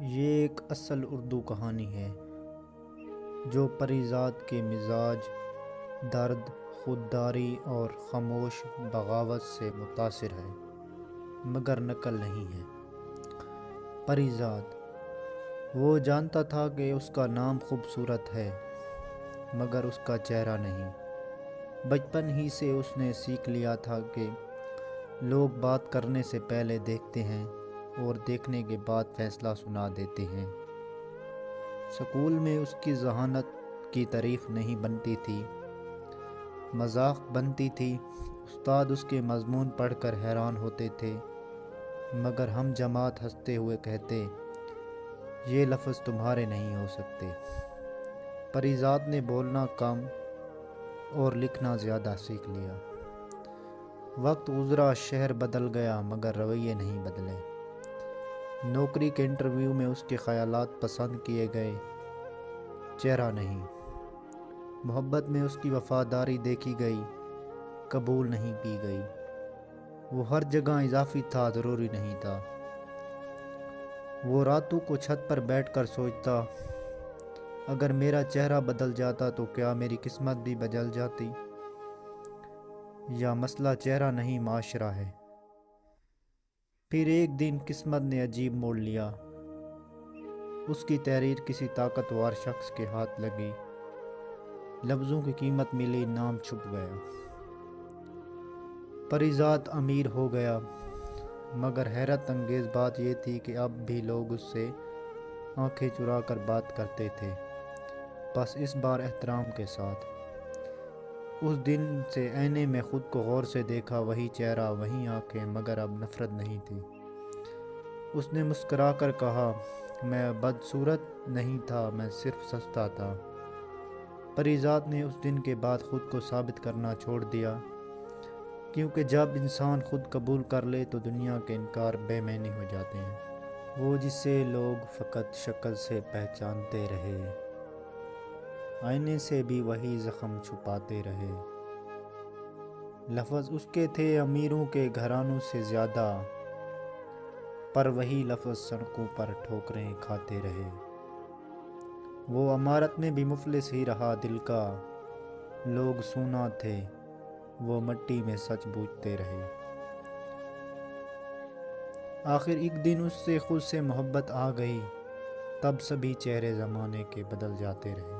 یہ ایک اصل اردو کہانی ہے جو پری ذات کے مزاج، درد، خودداری اور خاموش بغاوت سے متاثر ہے، مگر نقل نہیں ہے۔ پری ذات وہ جانتا تھا کہ اس کا نام خوبصورت ہے، مگر اس کا چہرہ نہیں۔ بچپن ہی سے اس نے سیکھ لیا تھا کہ لوگ بات کرنے سے پہلے دیکھتے ہیں اور دیکھنے کے بعد فیصلہ سنا دیتے ہیں۔ سکول میں اس کی ذہانت کی تعریف نہیں بنتی تھی، مذاق بنتی تھی۔ استاد اس کے مضمون پڑھ کر حیران ہوتے تھے، مگر ہم جماعت ہنستے ہوئے کہتے، یہ لفظ تمہارے نہیں ہو سکتے۔ پری ذات نے بولنا کم اور لکھنا زیادہ سیکھ لیا۔ وقت گزرا، شہر بدل گیا، مگر رویے نہیں بدلے۔ نوکری کے انٹرویو میں اس کے خیالات پسند کیے گئے، چہرہ نہیں۔ محبت میں اس کی وفاداری دیکھی گئی، قبول نہیں کی گئی۔ وہ ہر جگہ اضافی تھا، ضروری نہیں تھا۔ وہ راتوں کو چھت پر بیٹھ کر سوچتا، اگر میرا چہرہ بدل جاتا تو کیا میری قسمت بھی بدل جاتی؟ یا مسئلہ چہرہ نہیں، معاشرہ ہے۔ پھر ایک دن قسمت نے عجیب موڑ لیا۔ اس کی تحریر کسی طاقتور شخص کے ہاتھ لگی، لفظوں کی قیمت ملی، نام چھپ گیا۔ پری ذات امیر ہو گیا، مگر حیرت انگیز بات یہ تھی کہ اب بھی لوگ اس سے آنکھیں چرا کر بات کرتے تھے، بس اس بار احترام کے ساتھ۔ اس دن سے آئینے میں خود کو غور سے دیکھا، وہی چہرہ، وہی آنکھیں، مگر اب نفرت نہیں تھی۔ اس نے مسکرا کر کہا، میں بدصورت نہیں تھا، میں صرف سستا تھا۔ پری ذات نے اس دن کے بعد خود کو ثابت کرنا چھوڑ دیا، کیونکہ جب انسان خود قبول کر لے تو دنیا کے انکار بے معنی ہو جاتے ہیں۔ وہ جسے لوگ فقط شکل سے پہچانتے رہے، آئینے سے بھی وہی زخم چھپاتے رہے۔ لفظ اس کے تھے امیروں کے گھرانوں سے زیادہ، پر وہی لفظ سڑکوں پر ٹھوکریں کھاتے رہے۔ وہ عمارت میں بھی مفلس ہی رہا دل کا، لوگ سونا تھے، وہ مٹی میں سچ بوجھتے رہے۔ آخر ایک دن اس سے خود سے محبت آ گئی، تب سبھی چہرے زمانے کے بدل جاتے رہے۔